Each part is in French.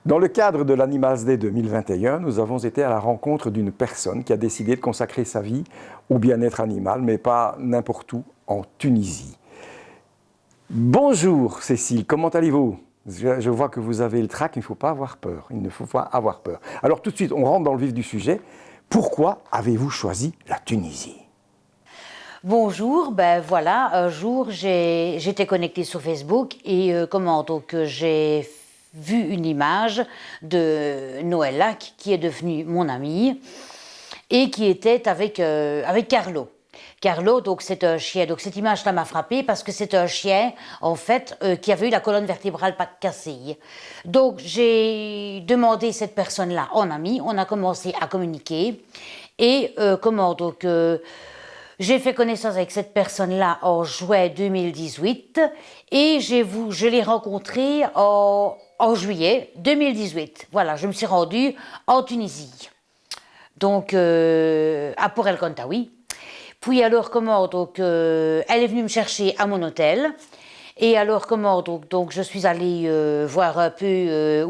Dans le cadre de l'Animals Day 2021, nous avons été à la rencontre d'une personne qui a décidé de consacrer sa vie au bien-être animal, mais pas n'importe où, en Tunisie. Bonjour Cécile, comment allez-vous? Je vois que vous avez le trac, il ne faut pas avoir peur, il ne faut pas avoir peur. Alors tout de suite, on rentre dans le vif du sujet. Pourquoi avez-vous choisi la Tunisie? Bonjour, ben voilà, un jour j'étais connectée sur Facebook et j'ai vu une image de Noël Lac qui est devenue mon amie et qui était avec Carlo. Carlo, donc c'est un chien. Donc cette image-là m'a frappée parce que c'est un chien, en fait, qui avait eu la colonne vertébrale cassée. Donc j'ai demandé cette personne-là en amie, on a commencé à communiquer et j'ai fait connaissance avec cette personne-là en juin 2018 et je l'ai rencontrée en juillet 2018. Voilà, je me suis rendue en Tunisie, donc à Port El Kantaoui. Puis alors elle est venue me chercher à mon hôtel. Et alors donc je suis allée voir un peu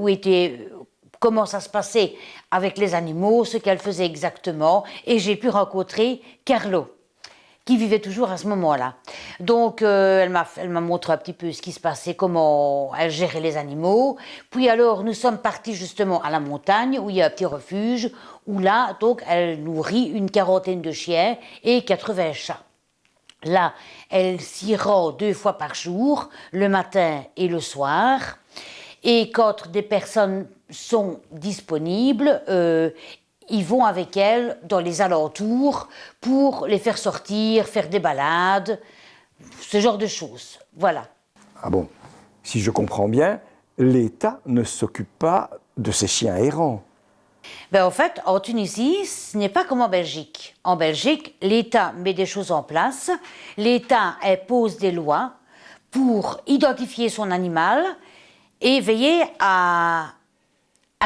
comment ça se passait avec les animaux, ce qu'elle faisait exactement, et j'ai pu rencontrer Carlo, qui vivait toujours à ce moment-là. Donc, elle m'a montré un petit peu ce qui se passait, comment elle gérait les animaux. Puis alors, nous sommes partis justement à la montagne, où il y a un petit refuge, où là, donc, elle nourrit une quarantaine de chiens et 80 chats. Là, elle s'y rend 2 fois par jour, le matin et le soir. Et quand des personnes sont disponibles, ils vont avec elle dans les alentours pour les faire sortir, faire des balades, ce genre de choses. Voilà. Ah bon, si je comprends bien, l'État ne s'occupe pas de ces chiens errants. Ben, en fait, en Tunisie, ce n'est pas comme en Belgique. En Belgique, l'État met des choses en place, l'État impose des lois pour identifier son animal et veiller à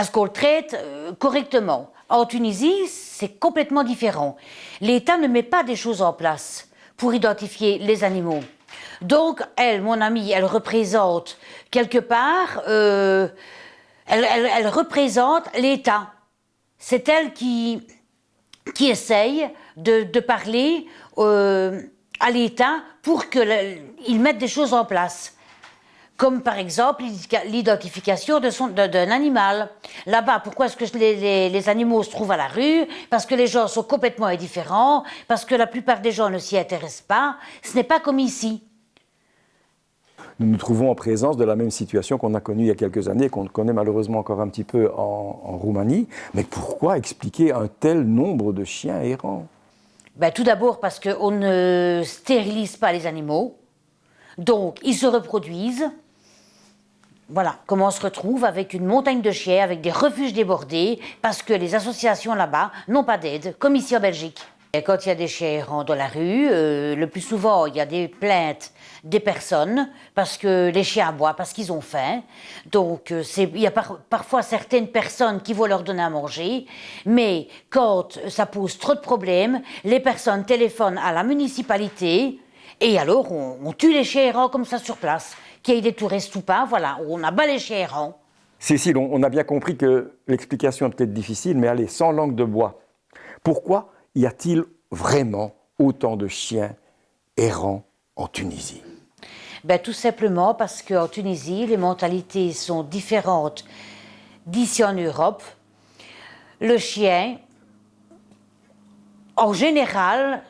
ce qu'on le traite correctement. En Tunisie, c'est complètement différent. L'État ne met pas des choses en place pour identifier les animaux. Donc, elle, mon amie, elle représente quelque part, elle représente l'État. C'est elle qui essaye de parler à l'État pour qu'il mette des choses en place. Comme par exemple l'identification d'un animal. Là-bas, pourquoi est-ce que les animaux se trouvent à la rue? Parce que les gens sont complètement indifférents, parce que la plupart des gens ne s'y intéressent pas. Ce n'est pas comme ici. Nous nous trouvons en présence de la même situation qu'on a connue il y a quelques années, qu'on connaît malheureusement encore un petit peu en Roumanie. Mais pourquoi expliquer un tel nombre de chiens errants? Ben, tout d'abord parce qu'on ne stérilise pas les animaux, donc ils se reproduisent. Voilà, comment on se retrouve avec une montagne de chiens, avec des refuges débordés, parce que les associations là-bas n'ont pas d'aide, comme ici en Belgique. Et quand il y a des chiens errants dans la rue, le plus souvent, il y a des plaintes des personnes, parce que les chiens aboient, parce qu'ils ont faim. Donc, il y a parfois certaines personnes qui vont leur donner à manger, mais quand ça pose trop de problèmes, les personnes téléphonent à la municipalité, et alors on tue les chiens errants comme ça sur place. Qu'il y ait des touristes ou pas, voilà, on abat les chiens errants. Cécile, on a bien compris que l'explication est peut-être difficile, mais allez, sans langue de bois. Pourquoi y a-t-il vraiment autant de chiens errants en Tunisie? Ben, tout simplement parce qu'en Tunisie, les mentalités sont différentes d'ici en Europe. Le chien, en général,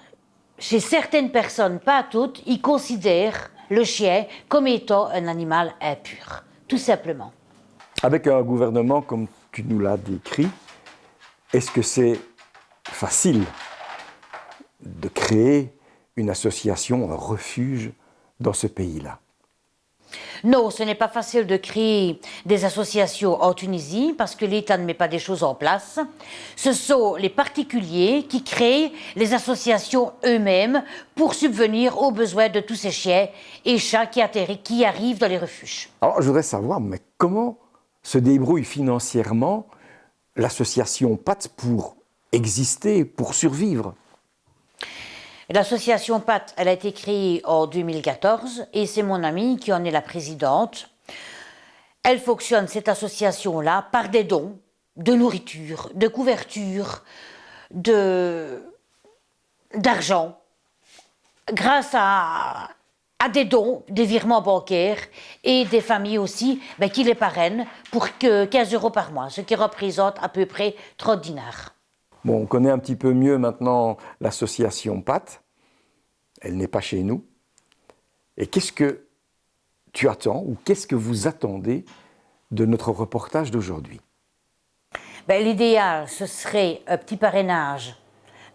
chez certaines personnes, pas toutes, ils considèrent le chien comme étant un animal impur, tout simplement. Avec un gouvernement comme tu nous l'as décrit, est-ce que c'est facile de créer une association, un refuge dans ce pays-là? Non, ce n'est pas facile de créer des associations en Tunisie parce que l'État ne met pas des choses en place. Ce sont les particuliers qui créent les associations eux-mêmes pour subvenir aux besoins de tous ces chiens et chats qui arrivent dans les refuges. Alors, je voudrais savoir, mais comment se débrouille financièrement l'association PAT pour exister, pour survivre? L'association PAT, elle a été créée en 2014 et c'est mon amie qui en est la présidente. Elle fonctionne, cette association-là, par des dons de nourriture, de couverture, d'argent, grâce à des dons, des virements bancaires et des familles aussi qui les parrainent pour 15 € par mois, ce qui représente à peu près 30 dinars. Bon, on connaît un petit peu mieux maintenant l'association PAT. Elle n'est pas chez nous. Et qu'est-ce que tu attends ou qu'est-ce que vous attendez de notre reportage d'aujourd'hui? L'idéal, ce serait un petit parrainage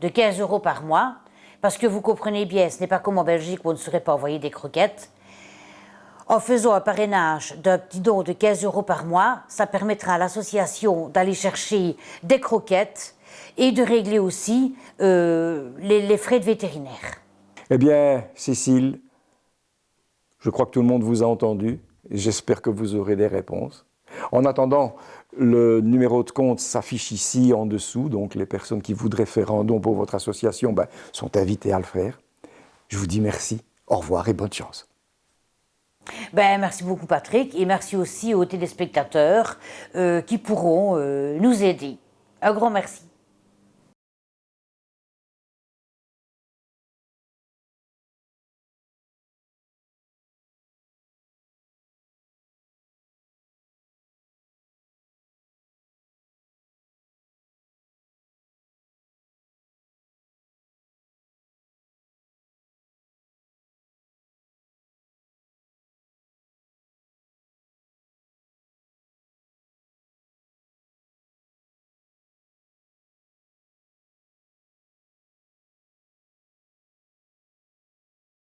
de 15 € par mois, parce que vous comprenez bien, ce n'est pas comme en Belgique où on ne saurait pas envoyer des croquettes. En faisant un parrainage d'un petit don de 15 € par mois, ça permettra à l'association d'aller chercher des croquettes et de régler aussi les frais de vétérinaire. Eh bien, Cécile, je crois que tout le monde vous a entendu. J'espère que vous aurez des réponses. En attendant, le numéro de compte s'affiche ici en dessous, donc les personnes qui voudraient faire un don pour votre association sont invitées à le faire. Je vous dis merci, au revoir et bonne chance. Merci beaucoup Patrick et merci aussi aux téléspectateurs qui pourront nous aider. Un grand merci.